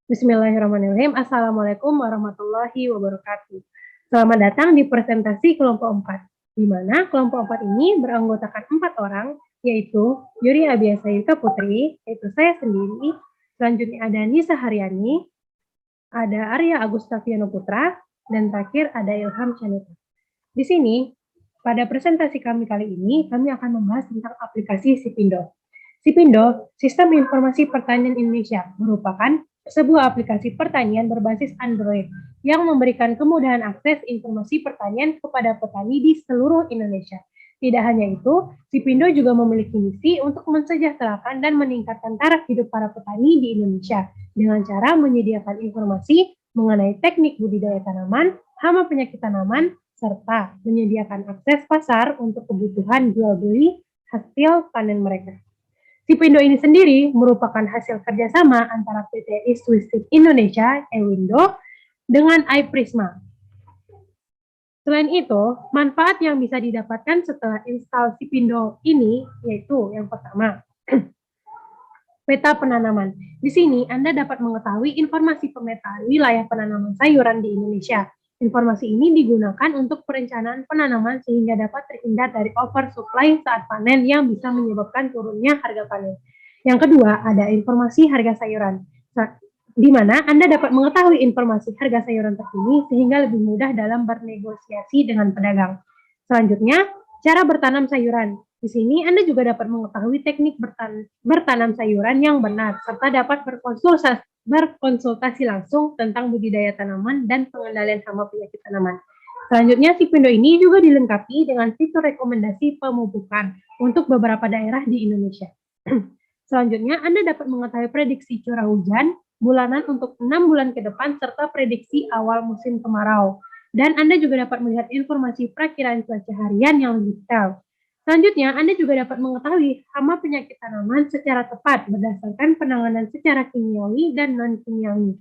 Bismillahirrahmanirrahim. Assalamualaikum warahmatullahi wabarakatuh. Selamat datang di presentasi kelompok 4, di mana kelompok 4 ini beranggotakan 4 orang, yaitu Yuri Abiasa Yuka Putri, yaitu saya sendiri, selanjutnya ada Nisa Haryani, ada Arya Agustaviano Putra, dan terakhir ada Ilham Chanita. Di sini, pada presentasi kami kali ini, kami akan membahas tentang aplikasi Sipindo. Sipindo, Sistem Informasi Pertanian Indonesia, merupakan sebuah aplikasi pertanian berbasis Android yang memberikan kemudahan akses informasi pertanian kepada petani di seluruh Indonesia. Tidak hanya itu, Sipindo juga memiliki misi untuk mensejahterakan dan meningkatkan taraf hidup para petani di Indonesia dengan cara menyediakan informasi mengenai teknik budidaya tanaman, hama penyakit tanaman, serta menyediakan akses pasar untuk kebutuhan jual beli hasil panen mereka. Sipindo ini sendiri merupakan hasil kerjasama antara PT Iswistik Indonesia, Ewindo, dengan iPrisma. Selain itu, manfaat yang bisa didapatkan setelah install Sipindo ini yaitu yang pertama, peta penanaman. Di sini Anda dapat mengetahui informasi pemetaan wilayah penanaman sayuran di Indonesia. Informasi ini digunakan untuk perencanaan penanaman sehingga dapat terhindar dari oversupply saat panen yang bisa menyebabkan turunnya harga panen. Yang kedua, ada informasi harga sayuran, di mana Anda dapat mengetahui informasi harga sayuran terkini sehingga lebih mudah dalam bernegosiasi dengan pedagang. Selanjutnya, cara bertanam sayuran. Di sini Anda juga dapat mengetahui teknik bertanam sayuran yang benar, serta dapat berkonsultasi langsung tentang budidaya tanaman dan pengendalian hama penyakit tanaman. Selanjutnya, Sipindo ini juga dilengkapi dengan fitur rekomendasi pemupukan untuk beberapa daerah di Indonesia. Selanjutnya, Anda dapat mengetahui prediksi curah hujan bulanan untuk 6 bulan ke depan, serta prediksi awal musim kemarau. Dan Anda juga dapat melihat informasi perakiraan cuaca harian yang lebih detail. Selanjutnya, Anda juga dapat mengetahui hama penyakit tanaman secara tepat berdasarkan penanganan secara kimiawi dan non-kimiawi.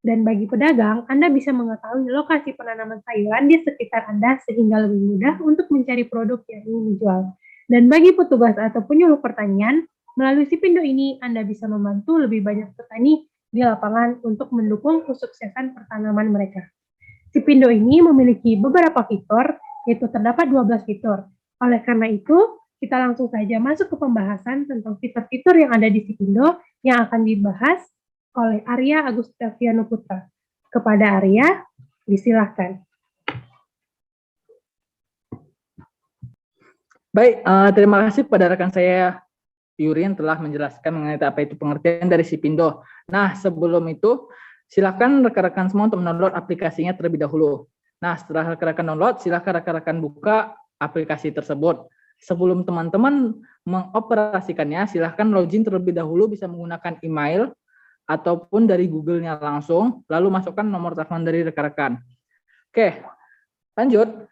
Dan bagi pedagang, Anda bisa mengetahui lokasi penanaman sayuran di sekitar Anda sehingga lebih mudah untuk mencari produk yang ingin dijual. Dan bagi petugas atau penyuluh pertanian, melalui Sipindo ini, Anda bisa membantu lebih banyak petani di lapangan untuk mendukung kesuksesan pertanaman mereka. Sipindo ini memiliki beberapa fitur, yaitu terdapat 12 fitur. Oleh karena itu, kita langsung saja masuk ke pembahasan tentang fitur-fitur yang ada di Sipindo yang akan dibahas oleh Arya Agustaviano Putra. Kepada Arya, disilahkan. Baik, terima kasih kepada rekan saya Yuri yang telah menjelaskan mengenai apa itu pengertian dari Sipindo. Nah, sebelum itu, silakan rekan-rekan semua untuk mendownload aplikasinya terlebih dahulu. Nah, setelah rekan-rekan download, silakan rekan-rekan buka aplikasi tersebut. Sebelum teman-teman mengoperasikannya, silakan login terlebih dahulu, bisa menggunakan email ataupun dari Google-nya langsung, lalu masukkan nomor telepon dari rekan-rekan. Oke, lanjut.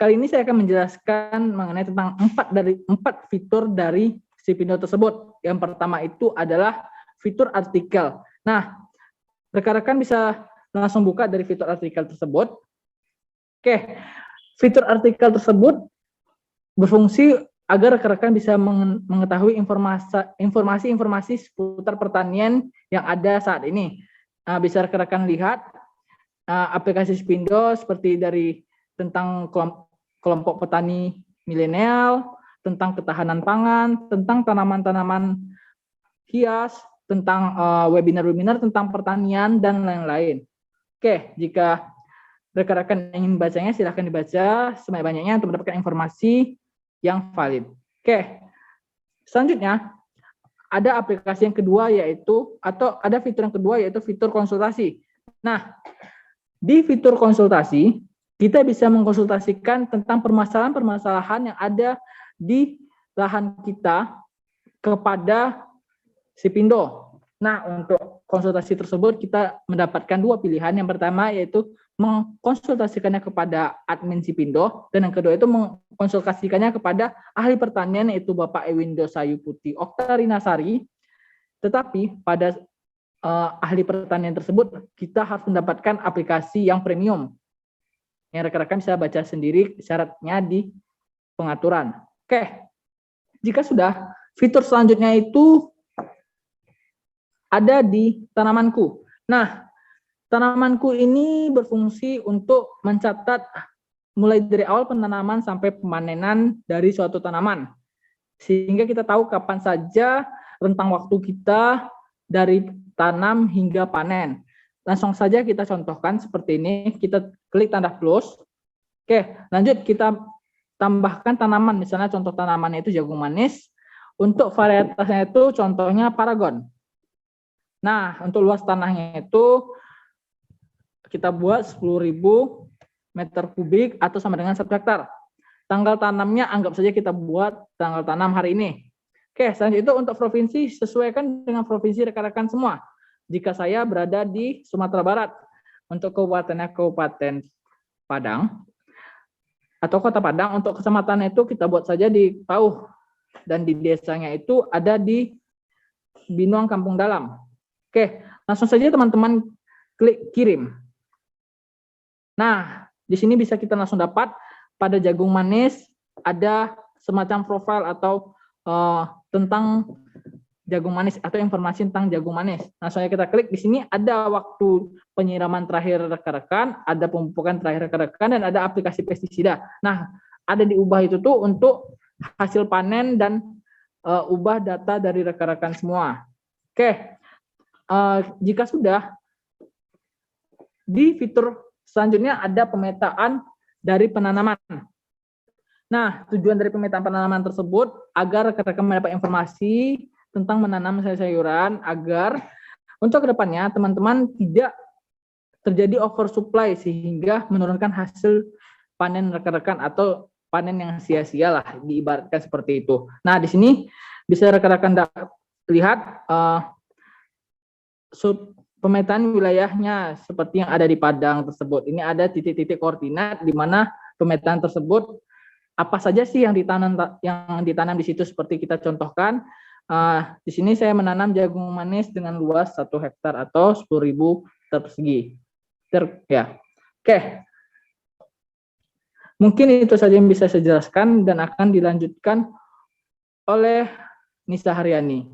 Kali ini saya akan menjelaskan mengenai tentang 4 fitur dari Sipindo tersebut. Yang pertama itu adalah fitur artikel. Nah, rekan-rekan bisa langsung buka dari fitur artikel tersebut. Oke, fitur artikel tersebut berfungsi agar rekan-rekan bisa mengetahui informasi-informasi seputar pertanian yang ada saat ini. Nah, bisa rekan-rekan lihat aplikasi Sipindo seperti dari tentang kelompok petani milenial, tentang ketahanan pangan, tentang tanaman-tanaman hias, tentang webinar-webinar tentang pertanian, dan lain-lain. Oke, jika rekan-rekan ingin bacanya, silahkan dibaca sebanyak-banyaknya untuk mendapatkan informasi yang valid. Oke, selanjutnya ada aplikasi yang kedua yaitu, atau ada fitur yang kedua yaitu fitur konsultasi. Nah, di fitur konsultasi, kita bisa mengkonsultasikan tentang permasalahan-permasalahan yang ada di lahan kita kepada Sipindo. Nah, untuk konsultasi tersebut kita mendapatkan 2 pilihan. Yang pertama yaitu mengkonsultasikannya kepada admin Sipindo, dan yang kedua itu mengkonsultasikannya kepada ahli pertanian yaitu Bapak Ewindo Sayuputi Oktarinasari. Tetapi pada ahli pertanian tersebut kita harus mendapatkan aplikasi yang premium, yang rekan-rekan bisa baca sendiri syaratnya di pengaturan. Oke, jika sudah, fitur selanjutnya itu ada di tanamanku. Nah, tanamanku ini berfungsi untuk mencatat mulai dari awal penanaman sampai pemanenan dari suatu tanaman. Sehingga kita tahu kapan saja rentang waktu kita dari tanam hingga panen. Langsung saja kita contohkan seperti ini, kita klik tanda plus. Oke, lanjut kita tambahkan tanaman, misalnya contoh tanamannya itu jagung manis. Untuk varietasnya itu contohnya paragon. Nah, untuk luas tanahnya itu kita buat 10.000 meter kubik atau sama dengan 1 hektar. Tanggal tanamnya anggap saja kita buat tanggal tanam hari ini. Oke, selanjutnya itu untuk provinsi sesuaikan dengan provinsi rekan-rekan semua. Jika saya berada di Sumatera Barat, untuk kabupatennya Kabupaten Padang atau Kota Padang, untuk kecamatan itu kita buat saja di Pauh, dan di desanya itu ada di Binuang Kampung Dalam. Oke, langsung saja teman-teman klik kirim. Nah, di sini bisa kita langsung dapat pada jagung manis ada semacam profil atau tentang jagung manis atau informasi tentang jagung manis. Nah, saya kita klik di sini ada waktu penyiraman terakhir rekan-rekan, ada pemupukan terakhir rekan-rekan, dan ada aplikasi pestisida. Nah, ada diubah itu tuh untuk hasil panen dan ubah data dari rekan-rekan semua. Oke, jika sudah, di fitur selanjutnya ada pemetaan dari penanaman. Nah, tujuan dari pemetaan penanaman tersebut agar rekan-rekan mendapat informasi tentang menanam sayur-sayuran, agar untuk kedepannya teman-teman tidak terjadi oversupply sehingga menurunkan hasil panen rekan-rekan atau panen yang sia-sia lah, diibaratkan seperti itu. Nah, di sini bisa rekan-rekan lihat pemetaan wilayahnya seperti yang ada di Padang tersebut. Ini ada titik-titik koordinat di mana pemetaan tersebut apa saja sih yang ditanam di situ, seperti kita contohkan. Di sini saya menanam jagung manis dengan luas 1 hektar atau 10.000 meter persegi. Ya. Oke. Mungkin itu saja yang bisa saya jelaskan dan akan dilanjutkan oleh Nisa Haryani.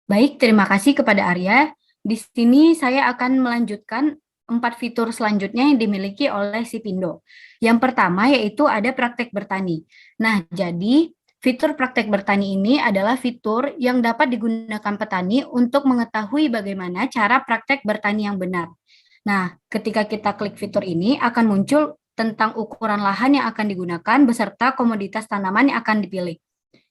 Baik, terima kasih kepada Arya. Di sini saya akan melanjutkan 4 fitur selanjutnya yang dimiliki oleh Sipindo. Yang pertama yaitu ada praktek bertani. Nah, jadi fitur praktek bertani ini adalah fitur yang dapat digunakan petani untuk mengetahui bagaimana cara praktek bertani yang benar. Nah, ketika kita klik fitur ini akan muncul tentang ukuran lahan yang akan digunakan beserta komoditas tanaman yang akan dipilih.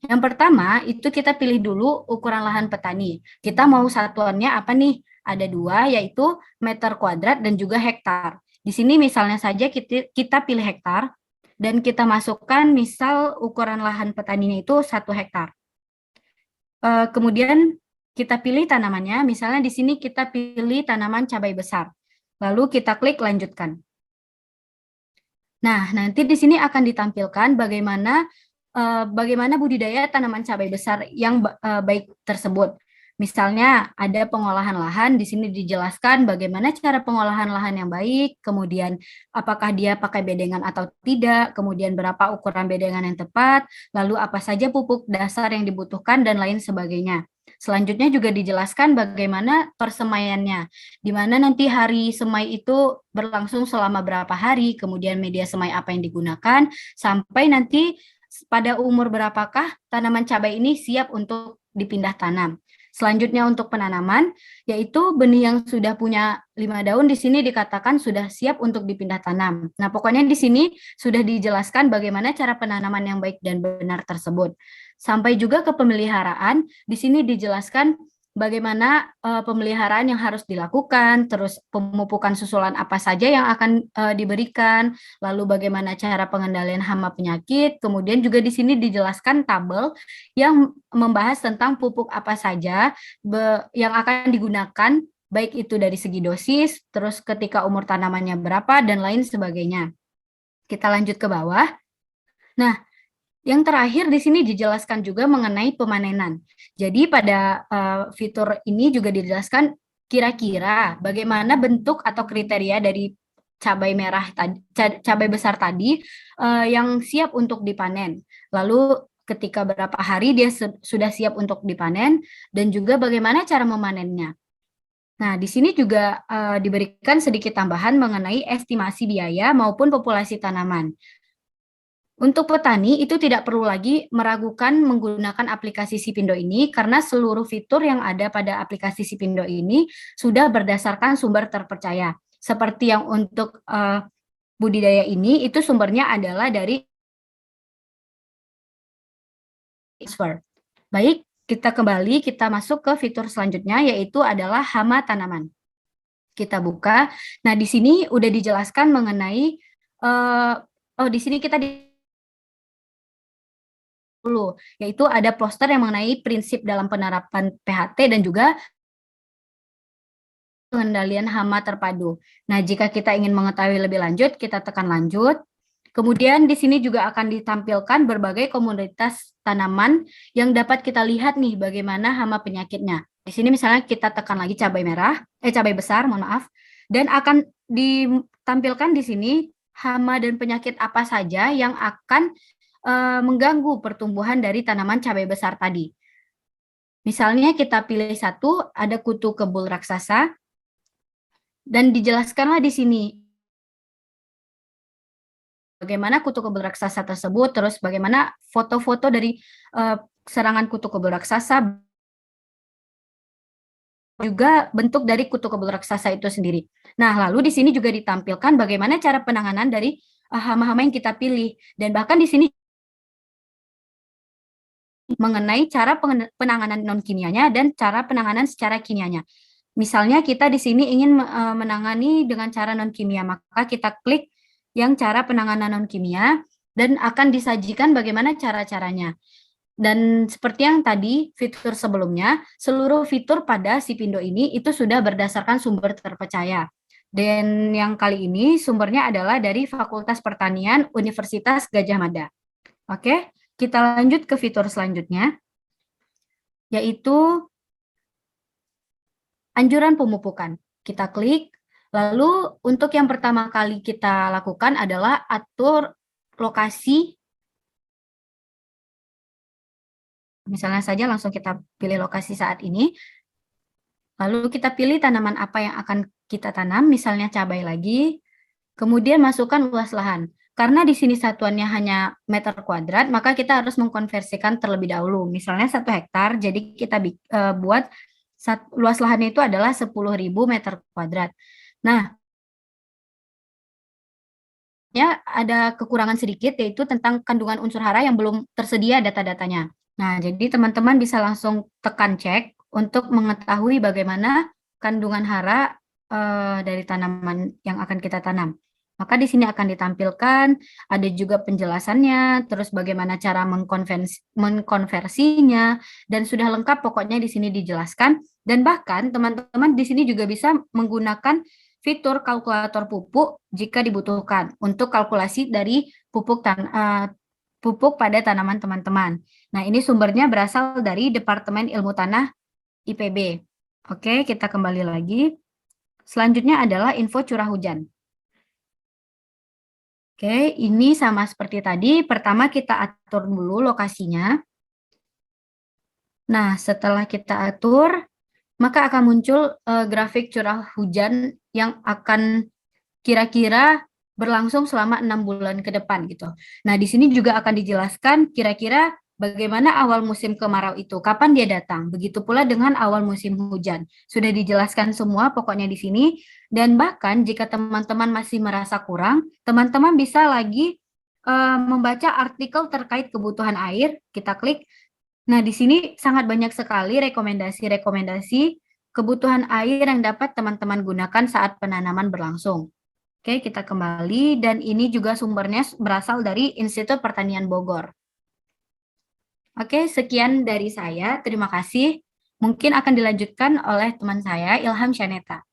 Yang pertama, itu kita pilih dulu ukuran lahan petani. Kita mau satuannya apa nih? Ada 2, yaitu meter kuadrat dan juga hektar. Di sini misalnya saja kita pilih hektar, dan kita masukkan misal ukuran lahan petaninya itu 1 hektar. Kemudian kita pilih tanamannya, misalnya di sini kita pilih tanaman cabai besar. Lalu kita klik lanjutkan. Nah, nanti di sini akan ditampilkan bagaimana budidaya tanaman cabai besar yang baik tersebut. Misalnya ada pengolahan lahan, di sini dijelaskan bagaimana cara pengolahan lahan yang baik, kemudian apakah dia pakai bedengan atau tidak, kemudian berapa ukuran bedengan yang tepat, lalu apa saja pupuk dasar yang dibutuhkan, dan lain sebagainya. Selanjutnya juga dijelaskan bagaimana persemaiannya, di mana nanti hari semai itu berlangsung selama berapa hari, kemudian media semai apa yang digunakan, sampai nanti pada umur berapakah tanaman cabai ini siap untuk dipindah tanam. Selanjutnya untuk penanaman, yaitu benih yang sudah punya 5 daun di sini dikatakan sudah siap untuk dipindah tanam. Nah, pokoknya di sini sudah dijelaskan bagaimana cara penanaman yang baik dan benar tersebut. Sampai juga ke pemeliharaan, di sini dijelaskan bagaimana pemeliharaan yang harus dilakukan, terus pemupukan susulan apa saja yang akan diberikan, lalu bagaimana cara pengendalian hama penyakit, kemudian juga di sini dijelaskan tabel yang membahas tentang pupuk apa saja yang akan digunakan, baik itu dari segi dosis, terus ketika umur tanamannya berapa, dan lain sebagainya. Kita lanjut ke bawah. Nah, yang terakhir di sini dijelaskan juga mengenai pemanenan. Jadi pada fitur ini juga dijelaskan kira-kira bagaimana bentuk atau kriteria dari cabai merah tadi, cabai besar tadi yang siap untuk dipanen. Lalu ketika berapa hari dia sudah siap untuk dipanen, dan juga bagaimana cara memanennya. Nah, di sini juga diberikan sedikit tambahan mengenai estimasi biaya maupun populasi tanaman. Untuk petani itu tidak perlu lagi meragukan menggunakan aplikasi Sipindo ini karena seluruh fitur yang ada pada aplikasi Sipindo ini sudah berdasarkan sumber terpercaya. Seperti yang untuk budidaya ini, itu sumbernya adalah dari Expert. Baik, kita masuk ke fitur selanjutnya, yaitu adalah hama tanaman. Kita buka. Nah, di sini udah dijelaskan mengenai di sini kita dulu, yaitu ada poster yang mengenai prinsip dalam penerapan PHT dan juga pengendalian hama terpadu. Nah, jika kita ingin mengetahui lebih lanjut, kita tekan lanjut. Kemudian di sini juga akan ditampilkan berbagai komoditas tanaman yang dapat kita lihat nih bagaimana hama penyakitnya. Di sini misalnya kita tekan lagi cabai besar, mohon maaf, dan akan ditampilkan di sini hama dan penyakit apa saja yang akan mengganggu pertumbuhan dari tanaman cabai besar tadi. Misalnya kita pilih satu, ada kutu kebul raksasa, dan dijelaskanlah di sini bagaimana kutu kebul raksasa tersebut, terus bagaimana foto-foto dari serangan kutu kebul raksasa, juga bentuk dari kutu kebul raksasa itu sendiri. Nah, lalu di sini juga ditampilkan bagaimana cara penanganan dari hama-hama yang kita pilih, dan bahkan di sini mengenai cara penanganan non-kimianya dan cara penanganan secara kimianya. Misalnya kita di sini ingin menangani dengan cara non-kimia, maka kita klik yang cara penanganan non-kimia dan akan disajikan bagaimana cara-caranya. Dan seperti yang tadi fitur sebelumnya, seluruh fitur pada Sipindo ini itu sudah berdasarkan sumber terpercaya. Dan yang kali ini sumbernya adalah dari Fakultas Pertanian Universitas Gadjah Mada. Oke, kita lanjut ke fitur selanjutnya, yaitu anjuran pemupukan. Kita klik, lalu untuk yang pertama kali kita lakukan adalah atur lokasi. Misalnya saja langsung kita pilih lokasi saat ini, lalu kita pilih tanaman apa yang akan kita tanam, misalnya cabai lagi, kemudian masukkan luas lahan. Karena di sini satuannya hanya meter kuadrat, maka kita harus mengkonversikan terlebih dahulu. Misalnya 1 hektar, jadi kita buat luas lahannya itu adalah 10.000 meter kuadrat. Nah, ya ada kekurangan sedikit, yaitu tentang kandungan unsur hara yang belum tersedia data-datanya. Nah, jadi teman-teman bisa langsung tekan cek untuk mengetahui bagaimana kandungan hara dari tanaman yang akan kita tanam. Maka di sini akan ditampilkan, ada juga penjelasannya, terus bagaimana cara mengkonversinya, dan sudah lengkap pokoknya di sini dijelaskan. Dan bahkan teman-teman di sini juga bisa menggunakan fitur kalkulator pupuk jika dibutuhkan untuk kalkulasi dari pupuk pada tanaman teman-teman. Nah, ini sumbernya berasal dari Departemen Ilmu Tanah IPB. Oke, kita kembali lagi. Selanjutnya adalah info curah hujan. Oke, ini sama seperti tadi. Pertama kita atur dulu lokasinya. Nah, setelah kita atur, maka akan muncul grafik curah hujan yang akan kira-kira berlangsung selama 6 bulan ke depan gitu. Nah, di sini juga akan dijelaskan kira-kira bagaimana awal musim kemarau itu, kapan dia datang. Begitu pula dengan awal musim hujan. Sudah dijelaskan semua pokoknya di sini. Dan bahkan jika teman-teman masih merasa kurang, teman-teman bisa lagi membaca artikel terkait kebutuhan air. Kita klik. Nah, di sini sangat banyak sekali rekomendasi-rekomendasi kebutuhan air yang dapat teman-teman gunakan saat penanaman berlangsung. Oke, kita kembali, dan ini juga sumbernya berasal dari Institut Pertanian Bogor. Oke, sekian dari saya. Terima kasih. Mungkin akan dilanjutkan oleh teman saya, Ilham Syaneta.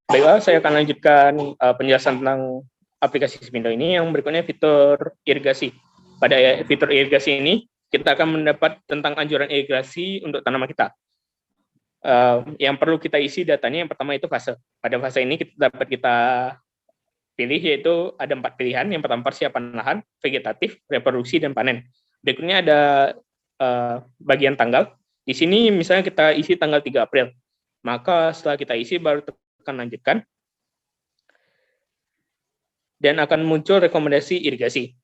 Baiklah, saya akan lanjutkan penjelasan tentang aplikasi Sipindo ini. Yang berikutnya fitur irigasi. Pada fitur irigasi ini, kita akan mendapat tentang anjuran irigasi untuk tanaman kita. Yang perlu kita isi datanya, yang pertama itu fase. Pada fase ini dapat kita pilih, yaitu ada 4 pilihan. Yang pertama persiapan lahan, vegetatif, reproduksi, dan panen. Berikutnya ada bagian tanggal. Di sini misalnya kita isi tanggal 3 April. Maka setelah kita isi baru tekan lanjutkan. Dan akan muncul rekomendasi irigasi.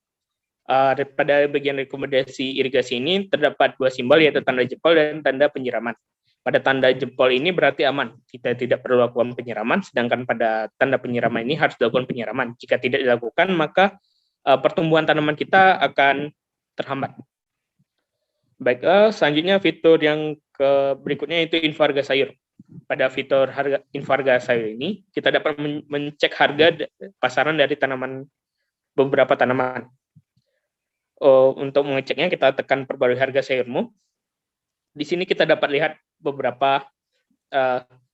Pada bagian rekomendasi irigasi ini terdapat 2 simbol, yaitu tanda jempol dan tanda penyiraman. Pada tanda jempol ini berarti aman, kita tidak perlu lakukan penyiraman, sedangkan pada tanda penyiraman ini harus dilakukan penyiraman. Jika tidak dilakukan, maka pertumbuhan tanaman kita akan terhambat. Baik, selanjutnya fitur yang berikutnya itu info harga sayur. Pada fitur info harga sayur ini, kita dapat mencek harga pasaran dari beberapa tanaman. Untuk mengeceknya, kita tekan perbarui harga sayurmu. Di sini kita dapat lihat beberapa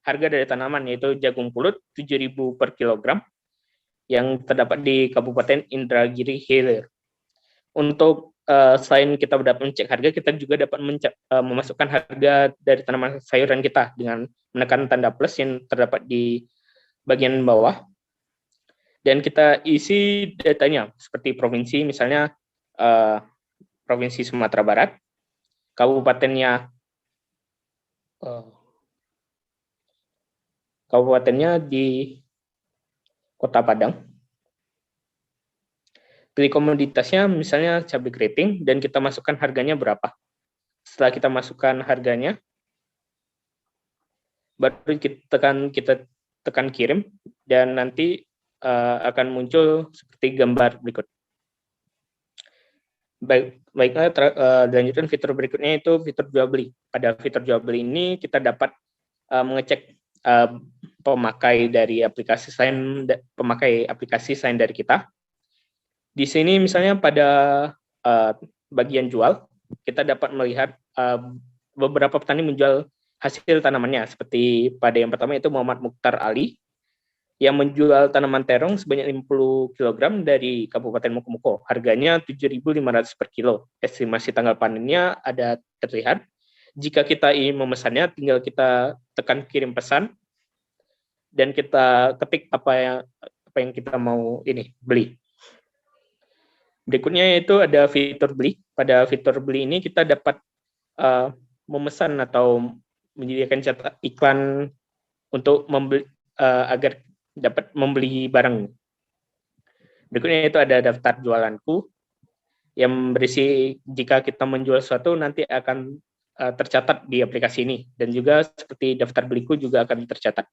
harga dari tanaman, yaitu jagung pulut 7.000 per kilogram yang terdapat di Kabupaten Indragiri Hilir. Untuk selain kita dapat mencek harga, kita juga dapat memasukkan harga dari tanaman sayuran kita dengan menekan tanda plus yang terdapat di bagian bawah. Dan kita isi datanya seperti provinsi, misalnya Provinsi Sumatera Barat, kabupatennya di Kota Padang. Pilih komoditasnya misalnya cabai keriting dan kita masukkan harganya berapa. Setelah kita masukkan harganya, baru kita tekan kirim dan nanti akan muncul seperti gambar berikut. Baiklah, lanjutkan fitur berikutnya itu fitur jual beli. Pada fitur jual beli ini kita dapat mengecek pemakai aplikasi selain dari kita. Di sini misalnya pada bagian jual, kita dapat melihat beberapa petani menjual hasil tanamannya, seperti pada yang pertama itu Muhammad Mukhtar Ali, yang menjual tanaman terong sebanyak 50 kg dari Kabupaten Mokomoko. Harganya 7.500 per kilo. Estimasi tanggal panennya ada terlihat. Jika kita ingin memesannya, tinggal kita tekan kirim pesan, dan kita ketik apa yang kita mau beli. Berikutnya itu ada fitur beli. Pada fitur beli ini kita dapat memesan atau menyediakan iklan untuk membeli agar dapat membeli barang. Berikutnya itu ada daftar jualanku yang berisi jika kita menjual sesuatu nanti akan tercatat di aplikasi ini, dan juga seperti daftar beliku juga akan tercatat.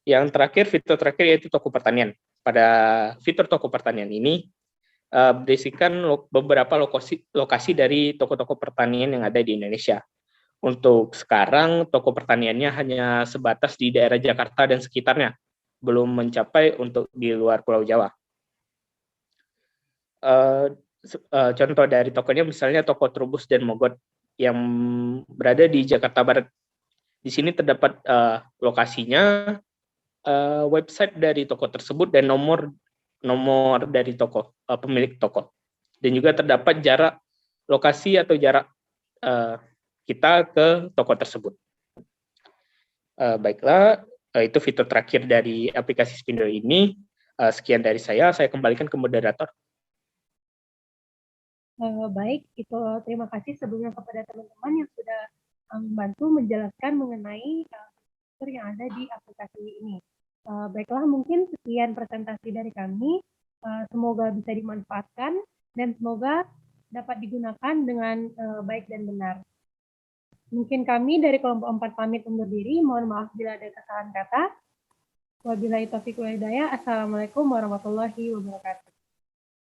Yang terakhir, fitur terakhir yaitu toko pertanian. Pada fitur toko pertanian ini berisikan beberapa lokasi dari toko-toko pertanian yang ada di Indonesia. Untuk sekarang, toko pertaniannya hanya sebatas di daerah Jakarta dan sekitarnya, belum mencapai untuk di luar Pulau Jawa. Contoh dari tokonya misalnya toko Trubus dan Mogot yang berada di Jakarta Barat. Di sini terdapat lokasinya, website dari toko tersebut, dan nomor dari toko, pemilik toko. Dan juga terdapat jarak lokasi atau jarak kita ke toko tersebut. Baiklah, itu fitur terakhir dari aplikasi Spindo ini. Sekian dari saya kembalikan ke moderator. Baik, itu terima kasih sebelumnya kepada teman-teman yang sudah membantu menjelaskan mengenai fitur yang ada di aplikasi ini. Baiklah, mungkin sekian presentasi dari kami. Semoga bisa dimanfaatkan dan semoga dapat digunakan dengan baik dan benar. Mungkin kami dari kelompok 4 pamit undur diri. Mohon maaf bila ada kesalahan kata. Wabillahi taufiq wal hidayah. Assalamualaikum warahmatullahi wabarakatuh.